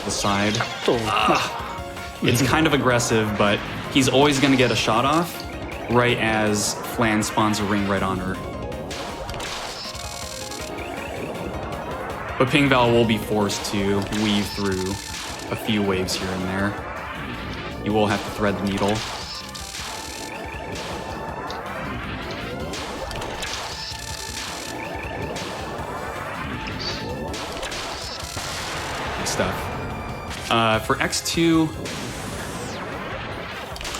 the side. It's kind of aggressive, but he's always going to get a shot off right as Flan spawns a ring right on her. But Pingval will be forced to weave through a few waves here and there. You will have to thread the needle. Good stuff. For X2,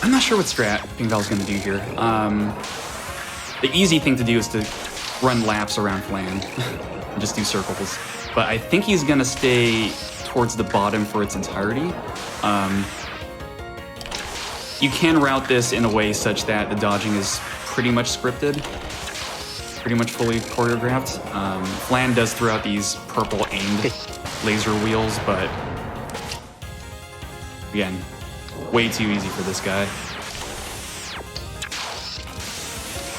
I'm not sure what strat pingval's going to do here. The easy thing to do is to run laps around Flan and just do circles. But I think he's going to stay towards the bottom for its entirety. You can route this in a way such that the dodging is pretty much scripted, pretty much fully choreographed. Flan does throw out these purple aimed laser wheels, but again, way too easy for this guy.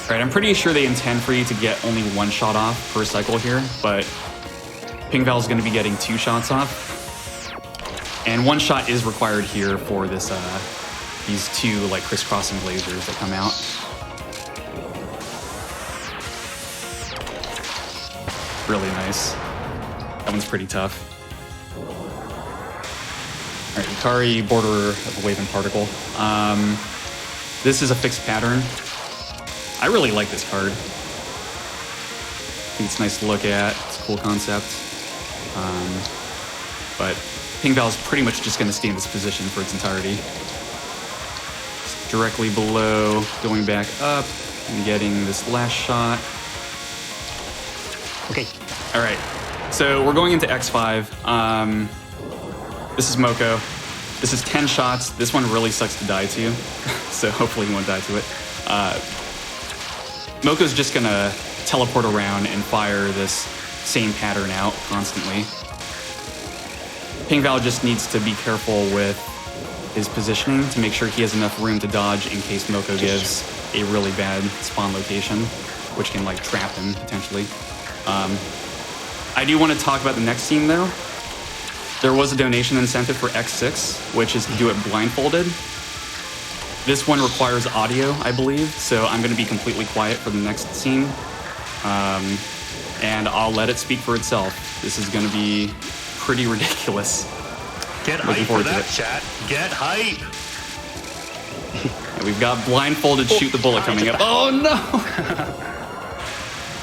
All right, I'm pretty sure they intend for you to get only one shot off per cycle here, but pingval's going to be getting 2 shots off. And 1 shot is required here for this, these 2 like crisscrossing lasers that come out. Really nice. That one's pretty tough. All right, Ikari, border of a wave and particle. This is a fixed pattern. I really like this card. I think it's nice to look at. It's a cool concept. But pingval is pretty much just going to stay in this position for its entirety. It's directly below, going back up, and getting this last shot. Okay. All right. So we're going into X5. This is Moko. This is 10 shots. This one really sucks to die to, so hopefully you won't die to it. Moko's just gonna teleport around and fire this same pattern out constantly. Pingval just needs to be careful with his positioning to make sure he has enough room to dodge in case Moko gives a really bad spawn location, which can like trap him potentially. I do want to talk about the next scene though. There was a donation incentive for X6, which is to do it blindfolded. This one requires audio, I believe, so I'm going to be completely quiet for the next scene. And I'll let it speak for itself. This is going to be pretty ridiculous. Get hype for that, chat. Get hype. And we've got blindfolded shoot the bullet coming up. Oh no!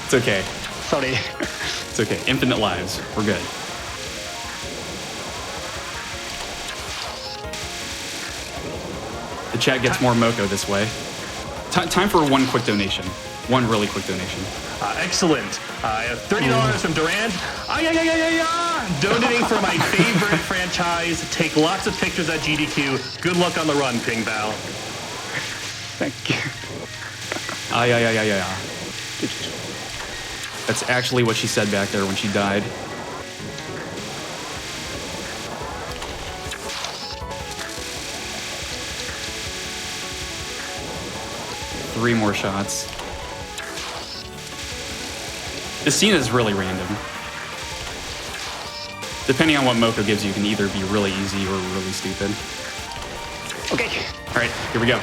It's okay. Sorry. It's okay. Infinite lives. We're good. The chat gets more Moko this way. Time for one quick donation. One really quick donation. Excellent. I have $30 from Durand. Donating for my favorite franchise. Take lots of pictures at GDQ. Good luck on the run, pingval. Thank you. That's actually what she said back there when she died. Three more shots. This scene is really random. Depending on what Moko gives you, can either be really easy or really stupid. Okay. All right, here we go.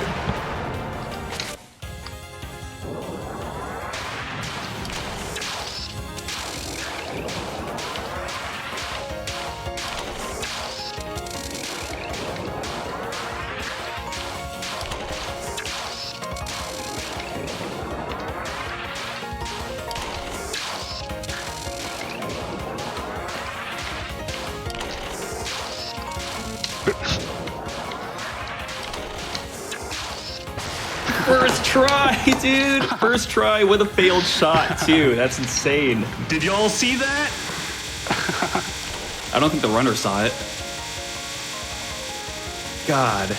First try, dude! First try with a failed shot, too. That's insane. Did y'all see that? I don't think the runner saw it. God.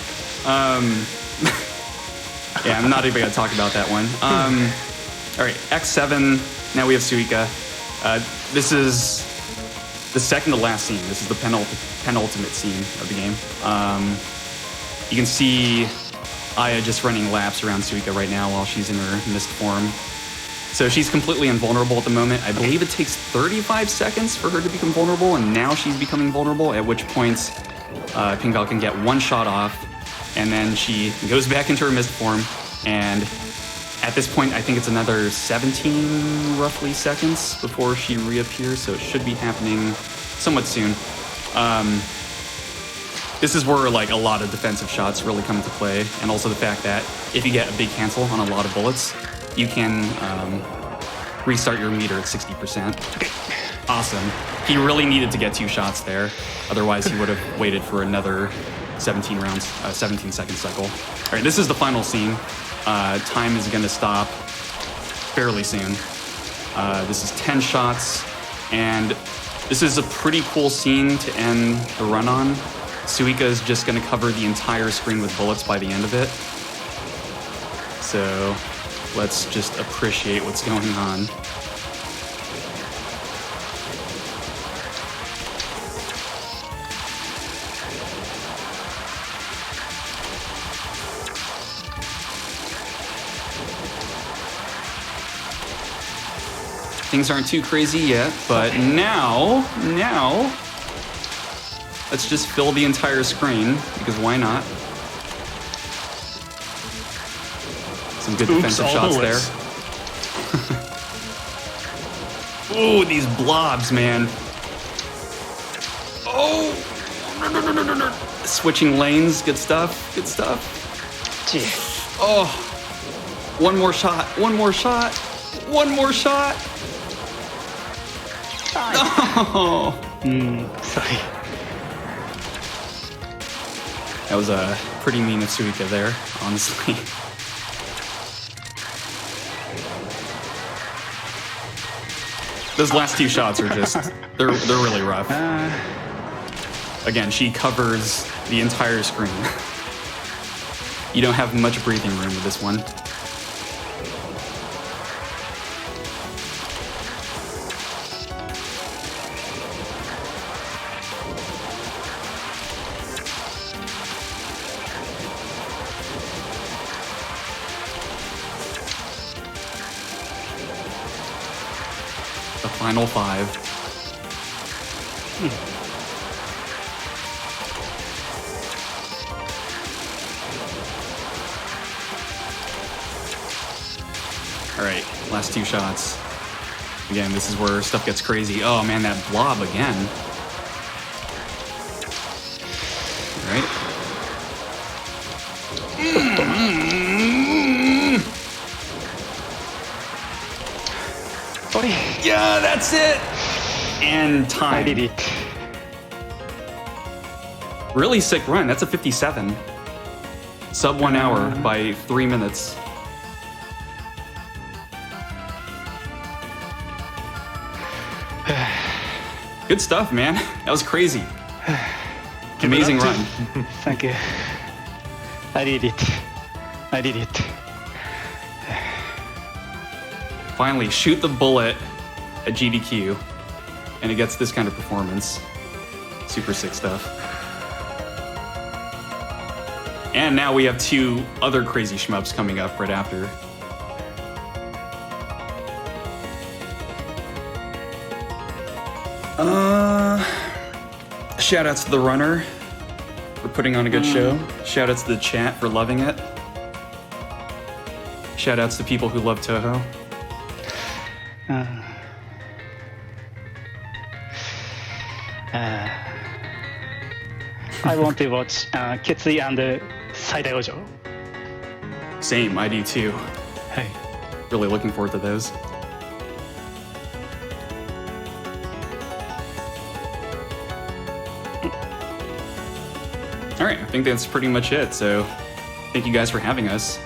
Yeah, I'm not even going to talk about that one. All right, X7. Now we have Suika. This is the second to last scene. This is the penultimate scene of the game. You can see Aya just running laps around Suika right now while she's in her mist form. So she's completely invulnerable at the moment. I believe it takes 35 seconds for her to become vulnerable, and now she's becoming vulnerable, at which point pingval can get one shot off, and then she goes back into her mist form, and at this point I think it's another 17 roughly seconds before she reappears, so it should be happening somewhat soon. This is where like a lot of defensive shots really come into play, and also the fact that if you get a big cancel on a lot of bullets, you can restart your meter at 60%. Awesome. He really needed to get 2 shots there. Otherwise, he would have waited for another 17 rounds, 17 second cycle. All right, this is the final scene. Time is going to stop fairly soon. This is 10 shots, and this is a pretty cool scene to end the run on. Suika is just going to cover the entire screen with bullets by the end of it. So let's just appreciate what's going on. Things aren't too crazy yet, but now, let's just fill the entire screen, because why not? Some good defensive shots there. Ooh, these blobs, man. Oh! Switching lanes, good stuff, good stuff. Oh! One more shot, one more shot, one more shot! Oh! Sorry. That was pretty mean of Suika there, honestly. Those last 2 shots are just, they're really rough. Again, she covers the entire screen. You don't have much breathing room with this one. The final 5. All right, last 2 shots. Again, this is where stuff gets crazy. Oh man, that blob again. All right. Yeah, that's it. And time. I did it. Really sick run. That's a 57. Sub 1 hour by 3 minutes. Good stuff, man. That was crazy. Amazing run. Thank you. I did it. I did it. Finally, shoot the bullet at GDQ, and it gets this kind of performance. Super sick stuff. And now we have 2 other crazy shmups coming up right after. Shoutouts to the runner for putting on a good show. Shoutouts to the chat for loving it. Shoutouts to people who love Touhou. I want to watch Ketsui and Saidaojo. Same, I do too. Hey. Really looking forward to those. All right, I think that's pretty much it. So thank you guys for having us.